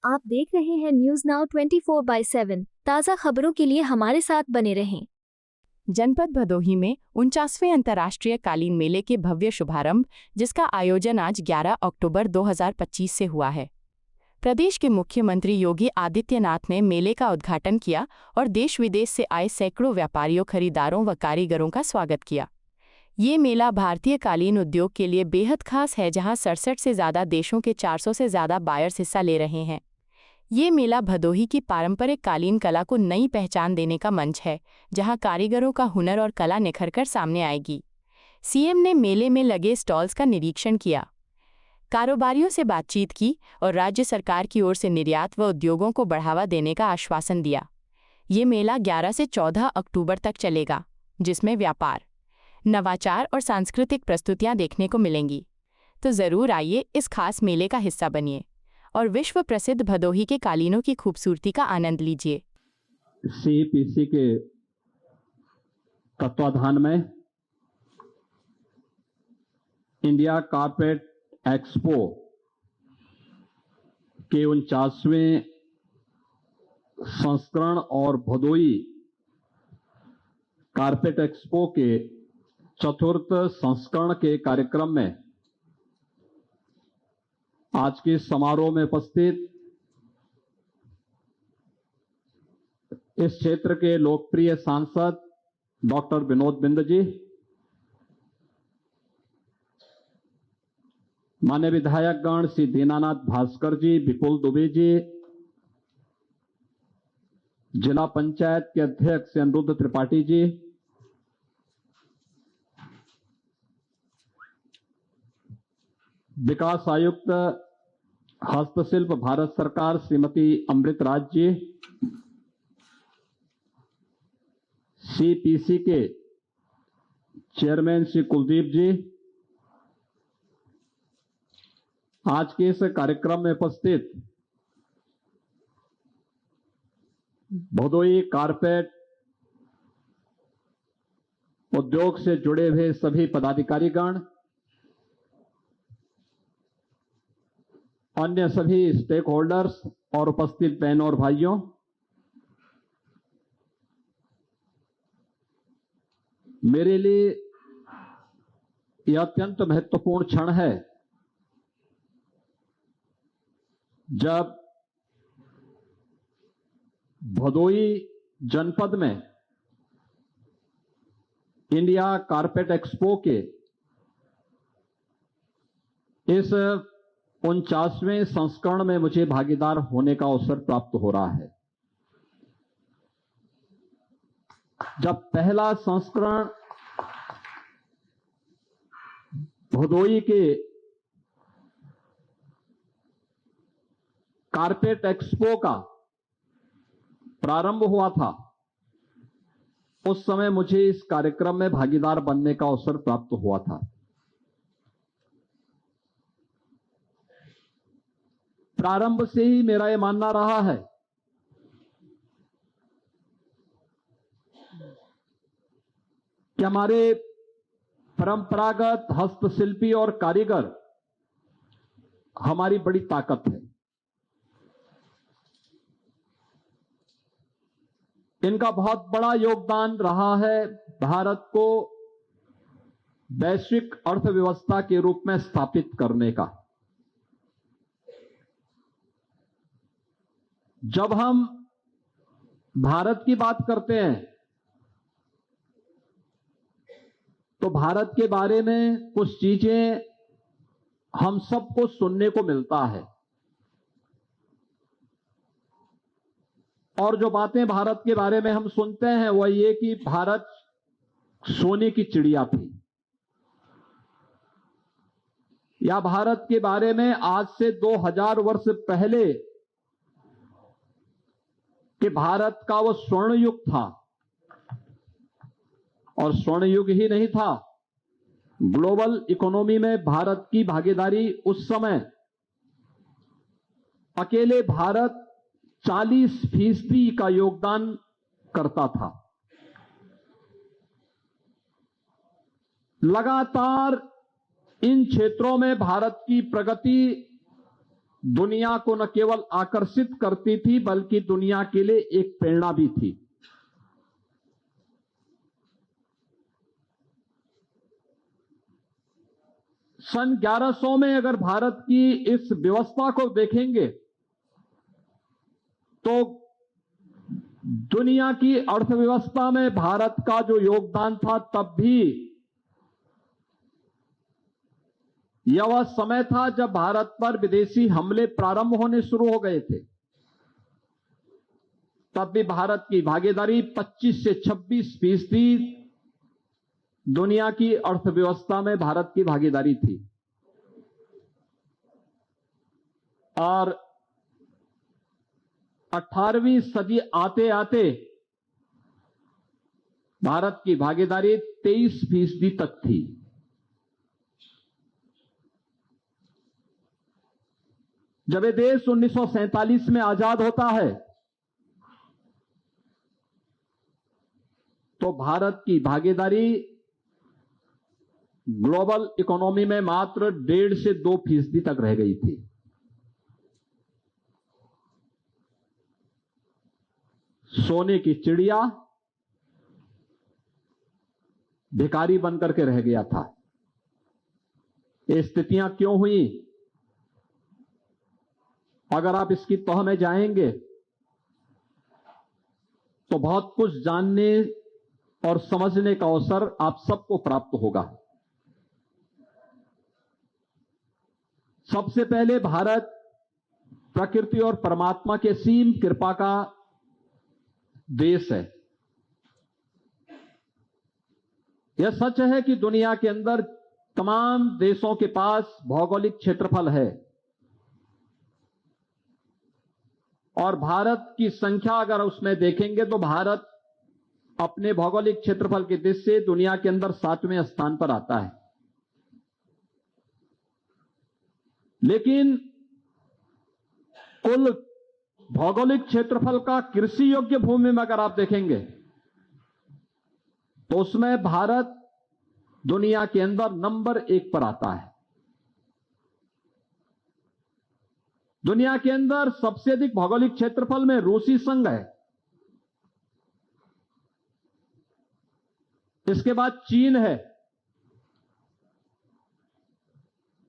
आप देख रहे हैं न्यूज नाउ 24/7 ताज़ा खबरों के लिए हमारे साथ बने रहें। जनपद भदोही में 49वें अंतर्राष्ट्रीय कालीन मेले के भव्य शुभारंभ, जिसका आयोजन आज 11 अक्टूबर 2025 से हुआ है। प्रदेश के मुख्यमंत्री योगी आदित्यनाथ ने मेले का उद्घाटन किया और देश विदेश से आए सैकड़ों व्यापारियों, खरीदारों व कारीगरों का स्वागत किया। ये मेला भारतीय कालीन उद्योग के लिए बेहद खास है, जहां 67 से ज़्यादा देशों के 400 से ज़्यादा बायर्स हिस्सा ले रहे हैं। ये मेला भदोही की पारंपरिक कालीन कला को नई पहचान देने का मंच है, जहां कारीगरों का हुनर और कला निखरकर सामने आएगी। सीएम ने मेले में लगे स्टॉल्स का निरीक्षण किया, कारोबारियों से बातचीत की और राज्य सरकार की ओर से निर्यात व उद्योगों को बढ़ावा देने का आश्वासन दिया। ये मेला 11 से 14 अक्टूबर तक चलेगा, जिसमें व्यापार, नवाचार और सांस्कृतिक प्रस्तुतियां देखने को मिलेंगी। तो ज़रूर आइए, इस खास मेले का हिस्सा बनिए और विश्व प्रसिद्ध भदोही के कालीनों की खूबसूरती का आनंद लीजिए। सीपीसी के तत्वाधान में इंडिया कारपेट एक्सपो के 49वें संस्करण और भदोही कारपेट एक्सपो के चतुर्थ संस्करण के कार्यक्रम में आज के समारोह में उपस्थित इस क्षेत्र के लोकप्रिय सांसद डॉक्टर विनोद बिंद जी, मान्य विधायकगण श्री दीनानाथ भास्कर जी, विपुल दुबे जी, जिला पंचायत के अध्यक्ष अनिरुद्ध त्रिपाठी जी, विकास आयुक्त हस्तशिल्प भारत सरकार श्रीमती अमृत राज जी, सीपीसी के चेयरमैन श्री कुलदीप जी, आज के इस कार्यक्रम में उपस्थित भदोही कारपेट उद्योग से जुड़े हुए सभी पदाधिकारीगण, अन्य सभी स्टेक होल्डर्स और उपस्थित बहनों और भाइयों, मेरे लिए यह अत्यंत महत्वपूर्ण क्षण है जब भदोही जनपद में इंडिया कारपेट एक्सपो के इस 49वें संस्करण में मुझे भागीदार होने का अवसर प्राप्त हो रहा है। जब पहला संस्करण भदोही के कारपेट एक्सपो का प्रारंभ हुआ था, उस समय मुझे इस कार्यक्रम में भागीदार बनने का अवसर प्राप्त हुआ था। प्रारंभ से ही मेरा यह मानना रहा है कि हमारे परंपरागत हस्तशिल्पी और कारीगर हमारी बड़ी ताकत है। इनका बहुत बड़ा योगदान रहा है भारत को वैश्विक अर्थव्यवस्था के रूप में स्थापित करने का। जब हम भारत की बात करते हैं तो भारत के बारे में कुछ चीजें हम सबको सुनने को मिलता है, और जो बातें भारत के बारे में हम सुनते हैं वह ये कि भारत सोने की चिड़िया थी, या भारत के बारे में आज से 2000 वर्ष पहले कि भारत का वह स्वर्ण युग था, और स्वर्ण युग ही नहीं था, ग्लोबल इकोनॉमी में भारत की भागीदारी उस समय अकेले भारत 40% का योगदान करता था। लगातार इन क्षेत्रों में भारत की प्रगति दुनिया को न केवल आकर्षित करती थी बल्कि दुनिया के लिए एक प्रेरणा भी थी। सन 1100 में अगर भारत की इस व्यवस्था को देखेंगे तो दुनिया की अर्थव्यवस्था में भारत का जो योगदान था, तब भी यह वह समय था जब भारत पर विदेशी हमले प्रारंभ होने शुरू हो गए थे। तब भी भारत की भागीदारी 25 से 26% दुनिया की अर्थव्यवस्था में भारत की भागीदारी थी। और 18वीं सदी आते आते भारत की भागीदारी 23% तक थी। जब ये देश 1947 में आजाद होता है तो भारत की भागीदारी ग्लोबल इकोनॉमी में मात्र 1.5 से 2% तक रह गई थी। सोने की चिड़िया भिखारी बनकर के रह गया था। ये स्थितियां क्यों हुई? अगर आप इसकी तह में जाएंगे तो बहुत कुछ जानने और समझने का अवसर आप सबको प्राप्त होगा। सबसे पहले भारत प्रकृति और परमात्मा के असीम कृपा का देश है। यह सच है कि दुनिया के अंदर तमाम देशों के पास भौगोलिक क्षेत्रफल है और भारत की संख्या अगर उसमें देखेंगे तो भारत अपने भौगोलिक क्षेत्रफल की दृष्टि से दुनिया के अंदर 7वें स्थान पर आता है। लेकिन कुल भौगोलिक क्षेत्रफल का कृषि योग्य भूमि में अगर आप देखेंगे तो उसमें भारत दुनिया के अंदर नंबर 1 पर आता है। दुनिया के अंदर सबसे अधिक भौगोलिक क्षेत्रफल में रूसी संघ है, इसके बाद चीन है,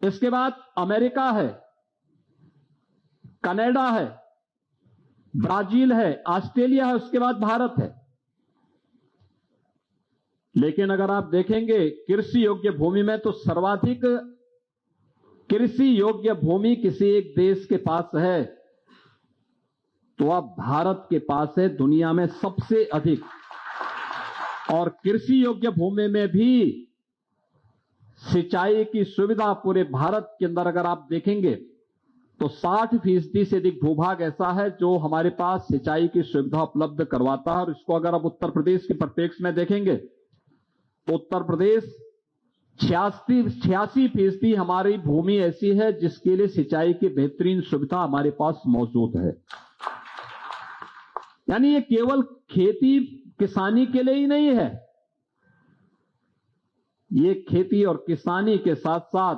इसके बाद अमेरिका है, कनाडा है, ब्राजील है, ऑस्ट्रेलिया है, उसके बाद भारत है। लेकिन अगर आप देखेंगे कृषि योग्य भूमि में तो सर्वाधिक कृषि योग्य भूमि किसी एक देश के पास है तो अब भारत के पास है, दुनिया में सबसे अधिक। और कृषि योग्य भूमि में भी सिंचाई की सुविधा पूरे भारत के अंदर अगर आप देखेंगे तो 60% से अधिक भूभाग ऐसा है जो हमारे पास सिंचाई की सुविधा उपलब्ध करवाता है। और इसको अगर आप उत्तर प्रदेश के परिप्रेक्ष्य में देखेंगे तो उत्तर प्रदेश 86% हमारी भूमि ऐसी है जिसके लिए सिंचाई की बेहतरीन सुविधा हमारे पास मौजूद है। यानी ये केवल खेती किसानी के लिए ही नहीं है, ये खेती और किसानी के साथ साथ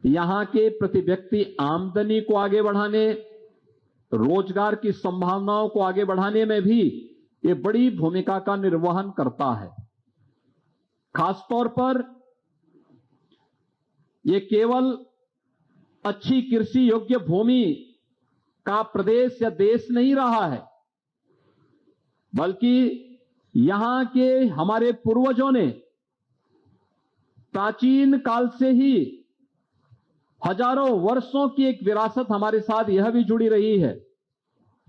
यहां के प्रति व्यक्ति आमदनी को आगे बढ़ाने, रोजगार की संभावनाओं को आगे बढ़ाने में भी ये बड़ी भूमिका का निर्वहन करता है। खासतौर पर ये केवल अच्छी कृषि योग्य भूमि का प्रदेश या देश नहीं रहा है, बल्कि यहां के हमारे पूर्वजों ने प्राचीन काल से ही हजारों वर्षों की एक विरासत हमारे साथ यह भी जुड़ी रही है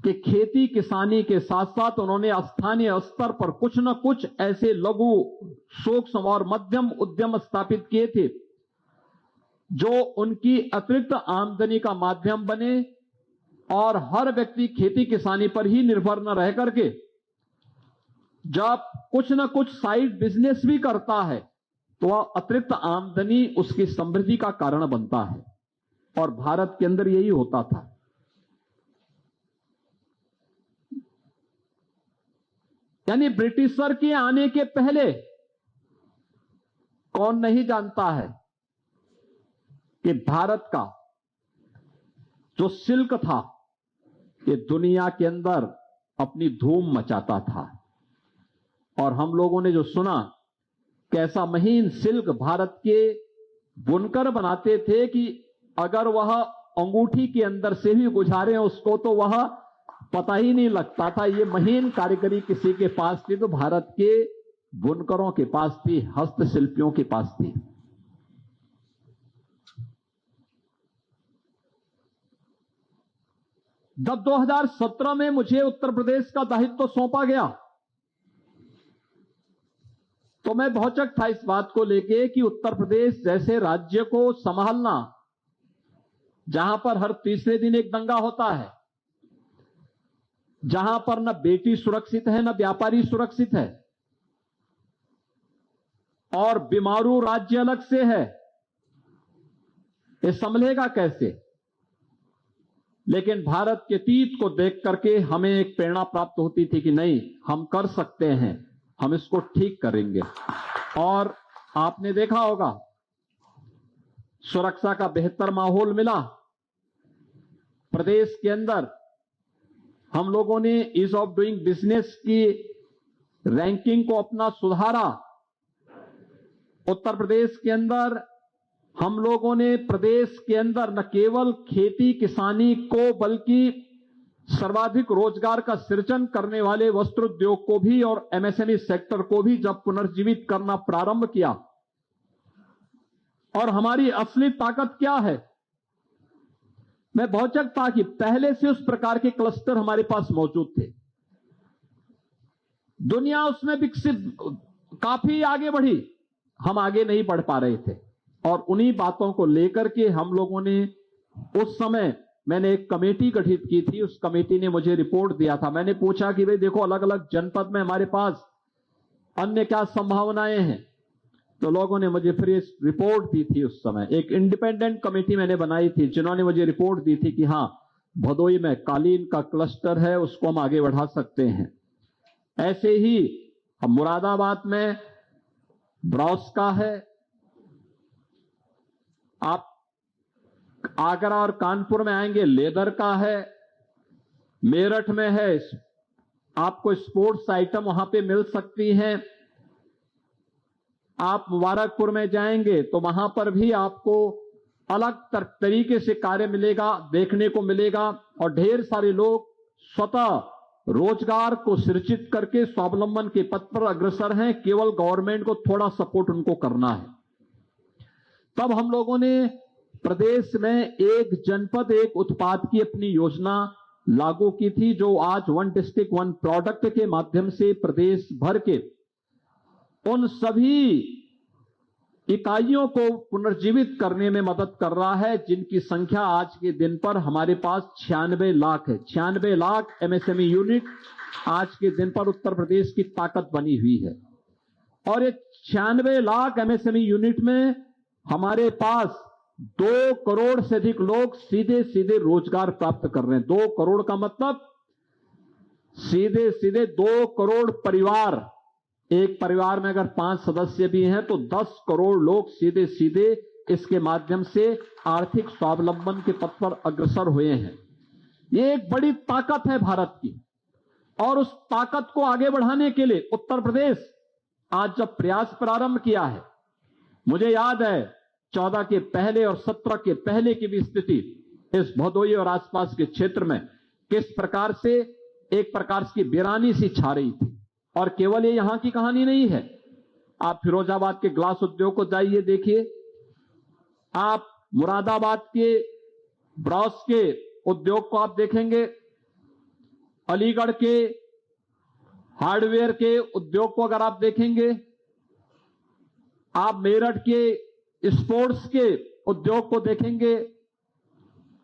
कि खेती किसानी के साथ साथ उन्होंने स्थानीय स्तर पर कुछ न कुछ ऐसे लघु, सूक्ष्म और मध्यम उद्यम स्थापित किए थे जो उनकी अतिरिक्त आमदनी का माध्यम बने और हर व्यक्ति खेती किसानी पर ही निर्भर न रह करके जब कुछ न कुछ साइड बिजनेस भी करता है तो वह अतिरिक्त आमदनी उसकी समृद्धि का कारण बनता है। और भारत के अंदर यही होता था। यानी ब्रिटिशर के आने के पहले कौन नहीं जानता है कि भारत का जो सिल्क था ये दुनिया के अंदर अपनी धूम मचाता था। और हम लोगों ने जो सुना कि ऐसा महीन सिल्क भारत के बुनकर बनाते थे कि अगर वह अंगूठी के अंदर से भी गुजारे उसको तो वह पता ही नहीं लगता था। ये महीन कारीगरी किसी के पास थी तो भारत के बुनकरों के पास थी, हस्तशिल्पियों के पास थी। जब 2017 में मुझे उत्तर प्रदेश का दायित्व सौंपा गया तो मैं भौचक था इस बात को लेके कि उत्तर प्रदेश जैसे राज्य को संभालना, जहां पर हर तीसरे दिन एक दंगा होता है, जहां पर न बेटी सुरक्षित है न व्यापारी सुरक्षित है, और बीमारू राज्य अलग से है, ये संभलेगा कैसे। लेकिन भारत के अतीत को देख करके हमें एक प्रेरणा प्राप्त होती थी कि नहीं, हम कर सकते हैं, हम इसको ठीक करेंगे। और आपने देखा होगा सुरक्षा का बेहतर माहौल मिला प्रदेश के अंदर। हम लोगों ने ईज ऑफ डूइंग बिजनेस की रैंकिंग को अपना सुधारा। उत्तर प्रदेश के अंदर हम लोगों ने प्रदेश के अंदर न केवल खेती किसानी को बल्कि सर्वाधिक रोजगार का सृजन करने वाले वस्त्र उद्योग को भी और एमएसएमई सेक्टर को भी जब पुनर्जीवित करना प्रारंभ किया। और हमारी असली ताकत क्या है, मैं भौचक था कि पहले से उस प्रकार के क्लस्टर हमारे पास मौजूद थे। दुनिया उसमें विकसित काफी आगे बढ़ी, हम आगे नहीं बढ़ पा रहे थे। और उन्हीं बातों को लेकर के हम लोगों ने उस समय मैंने एक कमेटी गठित की थी। उस कमेटी ने मुझे रिपोर्ट दिया था। मैंने पूछा कि भाई देखो अलग अलग जनपद में हमारे पास अन्य क्या संभावनाएं हैं, तो लोगों ने मुझे फिर इस रिपोर्ट दी थी। उस समय एक इंडिपेंडेंट कमेटी मैंने बनाई थी जिन्होंने मुझे रिपोर्ट दी थी कि हाँ, भदोई में कालीन का क्लस्टर है, उसको हम आगे बढ़ा सकते हैं। ऐसे ही हम मुरादाबाद में ब्रॉस का है, आप आगरा और कानपुर में आएंगे लेदर का है, मेरठ में है आपको स्पोर्ट्स आइटम वहां पे मिल सकती हैं। आप मुबारकपुर में जाएंगे तो वहां पर भी आपको अलग तरीके से कार्य मिलेगा, देखने को मिलेगा। और ढेर सारे लोग स्वतः रोजगार को सृजित करके स्वावलंबन के पथ पर अग्रसर हैं, केवल गवर्नमेंट को थोड़ा सपोर्ट उनको करना है। तब हम लोगों ने प्रदेश में एक जनपद एक उत्पाद की अपनी योजना लागू की थी, जो आज वन डिस्ट्रिक्ट वन प्रोडक्ट के माध्यम से प्रदेश भर के उन सभी इकाइयों को पुनर्जीवित करने में मदद कर रहा है जिनकी संख्या आज के दिन पर हमारे पास 96 लाख है। 96 लाख एमएसएमई यूनिट आज के दिन पर उत्तर प्रदेश की ताकत बनी हुई है। और ये 96 लाख एमएसएमई यूनिट में हमारे पास 2 करोड़ से अधिक लोग सीधे सीधे रोजगार प्राप्त कर रहे हैं। 2 करोड़ का मतलब सीधे सीधे 2 करोड़ परिवार, एक परिवार में अगर 5 सदस्य भी हैं तो 10 करोड़ लोग सीधे सीधे इसके माध्यम से आर्थिक स्वावलंबन के पथ पर अग्रसर हुए हैं। ये एक बड़ी ताकत है भारत की। और उस ताकत को आगे बढ़ाने के लिए उत्तर प्रदेश आज जब प्रयास प्रारंभ किया है, मुझे याद है 14 के पहले और 17 के पहले की भी स्थिति इस भदोई और आसपास के क्षेत्र में किस प्रकार से एक प्रकार की वीरानी सी छा रही थी। और केवल ये यहां की कहानी नहीं है, आप फिरोजाबाद के ग्लास उद्योग को जाइए देखिए, आप मुरादाबाद के ब्रॉस के उद्योग को आप देखेंगे, अलीगढ़ के हार्डवेयर के उद्योग को अगर आप देखेंगे, आप मेरठ के स्पोर्ट्स के उद्योग को देखेंगे,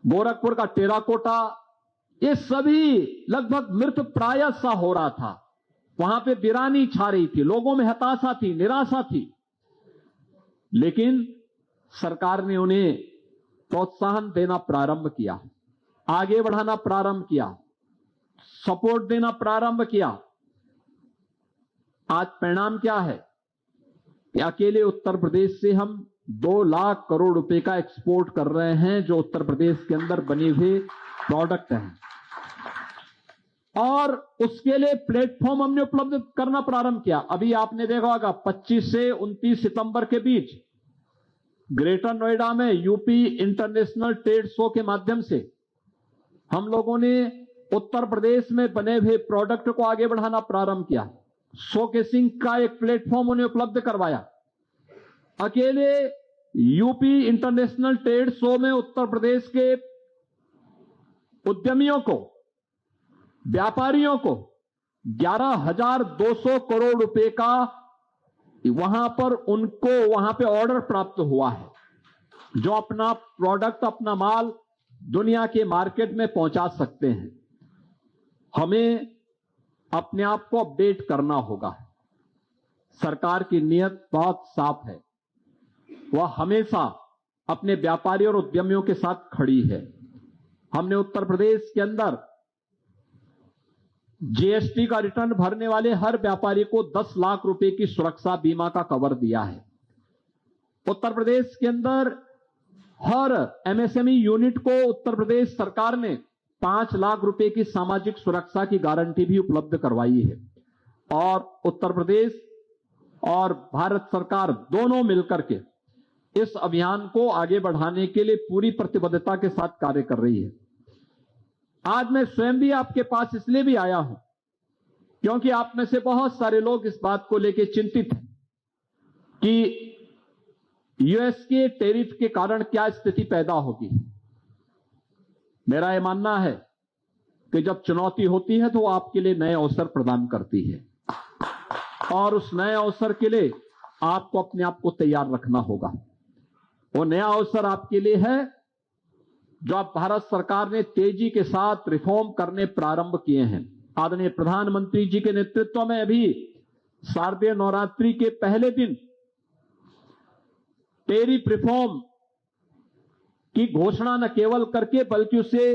गोरखपुर का टेराकोटा, ये सभी लगभग मृत प्राय सा हो रहा था। वहां पे वीरानी छा रही थी, लोगों में हताशा थी, निराशा थी। लेकिन सरकार ने उन्हें प्रोत्साहन देना प्रारंभ किया, आगे बढ़ाना प्रारंभ किया, सपोर्ट देना प्रारंभ किया। आज परिणाम क्या है कि अकेले उत्तर प्रदेश से हम 2 लाख करोड़ रुपए का एक्सपोर्ट कर रहे हैं, जो उत्तर प्रदेश के अंदर बने हुए प्रोडक्ट हैं। और उसके लिए प्लेटफॉर्म हमने उपलब्ध करना प्रारंभ किया। अभी आपने देखा होगा 25 से 29 सितंबर के बीच ग्रेटर नोएडा में यूपी इंटरनेशनल ट्रेड शो के माध्यम से हम लोगों ने उत्तर प्रदेश में बने हुए प्रोडक्ट को आगे बढ़ाना प्रारंभ किया। शोकेसिंग का एक प्लेटफॉर्म उन्हें उपलब्ध करवाया। अकेले यूपी इंटरनेशनल ट्रेड शो में उत्तर प्रदेश के उद्यमियों को, व्यापारियों को 11,200 करोड़ रुपए का वहां पर उनको वहां पे ऑर्डर प्राप्त हुआ है, जो अपना प्रोडक्ट, अपना माल दुनिया के मार्केट में पहुंचा सकते हैं। हमें अपने आप को अपडेट करना होगा। सरकार की नीयत बहुत साफ है, वह हमेशा अपने व्यापारियों और उद्यमियों के साथ खड़ी है। हमने उत्तर प्रदेश के अंदर जीएसटी का रिटर्न भरने वाले हर व्यापारी को 10 लाख रुपए की सुरक्षा बीमा का कवर दिया है। उत्तर प्रदेश के अंदर हर एमएसएमई यूनिट को उत्तर प्रदेश सरकार ने 5 लाख रुपए की सामाजिक सुरक्षा की गारंटी भी उपलब्ध करवाई है। और उत्तर प्रदेश और भारत सरकार दोनों मिलकर के इस अभियान को आगे बढ़ाने के लिए पूरी प्रतिबद्धता के साथ कार्य कर रही है। आज मैं स्वयं भी आपके पास इसलिए भी आया हूं क्योंकि आप में से बहुत सारे लोग इस बात को लेकर चिंतित हैं कि यूएस के टैरिफ के कारण क्या स्थिति पैदा होगी। मेरा यह मानना है कि जब चुनौती होती है तो वो आपके लिए नए अवसर प्रदान करती है, और उस नए अवसर के लिए आपको अपने आप को तैयार रखना होगा। वो नया अवसर आपके लिए है जो आप भारत सरकार ने तेजी के साथ रिफॉर्म करने प्रारंभ किए हैं। आदरणीय प्रधानमंत्री जी के नेतृत्व में अभी शारदीय नवरात्रि के पहले दिन टैरिफ रिफॉर्म की घोषणा न केवल करके बल्कि उसे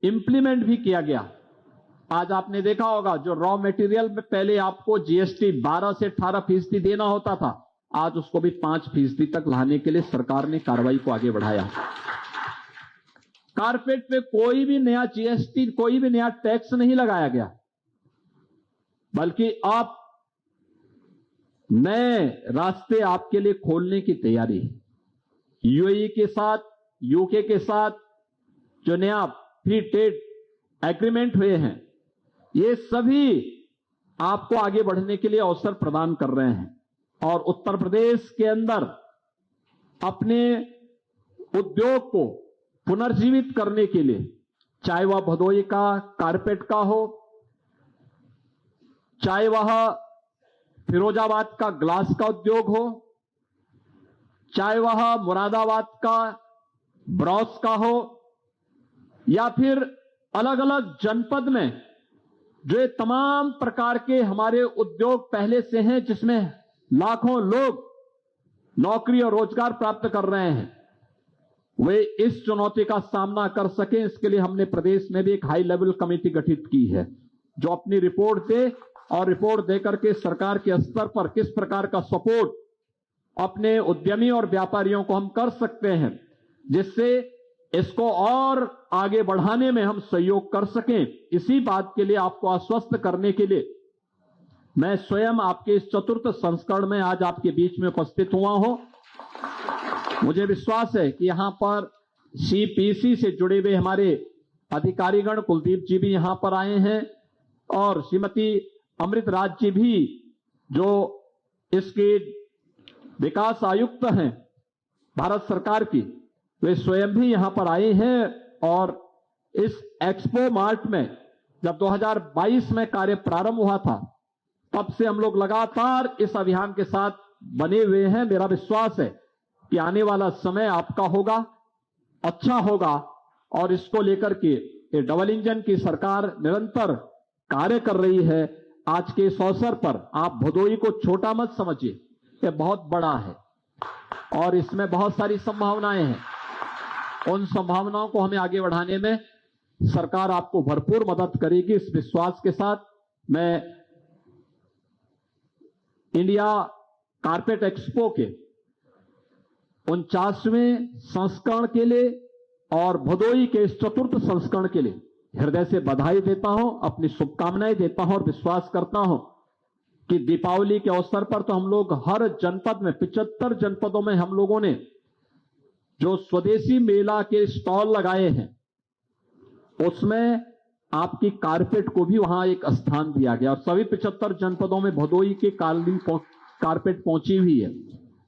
इंप्लीमेंट भी किया गया। आज आपने देखा होगा जो रॉ मटेरियल में पहले आपको जीएसटी 12 से 18% देना होता था, आज उसको भी 5% तक लाने के लिए सरकार ने कार्रवाई को आगे बढ़ाया। कारपेट पे कोई भी नया जीएसटी, कोई भी नया टैक्स नहीं लगाया गया, बल्कि आप नए रास्ते आपके लिए खोलने की तैयारी है। यूएई के साथ, यूके के साथ जो नया फ्री ट्रेड एग्रीमेंट हुए हैं, ये सभी आपको आगे बढ़ने के लिए अवसर प्रदान कर रहे हैं। और उत्तर प्रदेश के अंदर अपने उद्योग को पुनर्जीवित करने के लिए, चाहे वह भदोही का कारपेट का हो, चाहे वह फिरोजाबाद का ग्लास का उद्योग हो, चाहे वह मुरादाबाद का ब्रॉस का हो, या फिर अलग अलग जनपद में जो ये तमाम प्रकार के हमारे उद्योग पहले से हैं, जिसमें लाखों लोग नौकरी और रोजगार प्राप्त कर रहे हैं, वे इस चुनौती का सामना कर सकें, इसके लिए हमने प्रदेश में भी एक हाई लेवल कमेटी गठित की है, जो अपनी रिपोर्ट दे और रिपोर्ट देकर के सरकार के स्तर पर किस प्रकार का सपोर्ट अपने उद्यमी और व्यापारियों को हम कर सकते हैं, जिससे इसको और आगे बढ़ाने में हम सहयोग कर सकें। इसी बात के लिए आपको आश्वस्त करने के लिए मैं स्वयं आपके इस चतुर्थ संस्करण में आज आपके बीच में उपस्थित हुआ हूं। मुझे विश्वास है कि यहां पर सीपीसी से जुड़े हुए हमारे अधिकारीगण, कुलदीप जी भी यहां पर आए हैं, और श्रीमती अमृत राज जी भी जो इसके विकास आयुक्त हैं भारत सरकार की, वे स्वयं भी यहां पर आए हैं। और इस एक्सपो मार्ट में जब 2022 में कार्य प्रारंभ हुआ था, तब से हम लोग लगातार इस अभियान के साथ बने हुए हैं। मेरा विश्वास है कि आने वाला समय आपका होगा, अच्छा होगा, और इसको लेकर के ये डबल इंजन की सरकार निरंतर कार्य कर रही है। आज के इस अवसर पर आप भदोही को छोटा मत समझिए, ये बहुत बड़ा है और इसमें बहुत सारी संभावनाएं हैं। उन संभावनाओं को हमें आगे बढ़ाने में सरकार आपको भरपूर मदद करेगी। इस विश्वास के साथ मैं इंडिया कारपेट एक्सपो के 49वें संस्करण के लिए और भदोई के इस चतुर्थ संस्करण के लिए हृदय से बधाई देता हूं, अपनी शुभकामनाएं देता हूं और विश्वास करता हूं कि दीपावली के अवसर पर तो हम लोग हर जनपद में 75 जनपदों में हम लोगों ने जो स्वदेशी मेला के स्टॉल लगाए हैं उसमें आपकी कारपेट को भी वहां एक स्थान दिया गया और सभी 75 जनपदों में भदोई के कालीन कारपेट पहुंची हुई है।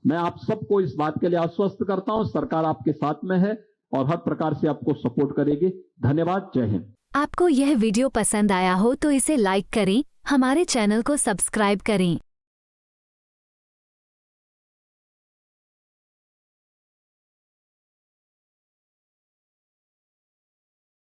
मैं आप सबको इस बात के लिए आश्वस्त करता हूं, सरकार आपके साथ में है और हर प्रकार से आपको सपोर्ट करेगी। धन्यवाद। जय हिंद। आपको यह वीडियो पसंद आया हो तो इसे लाइक करें, हमारे चैनल को सब्सक्राइब करें।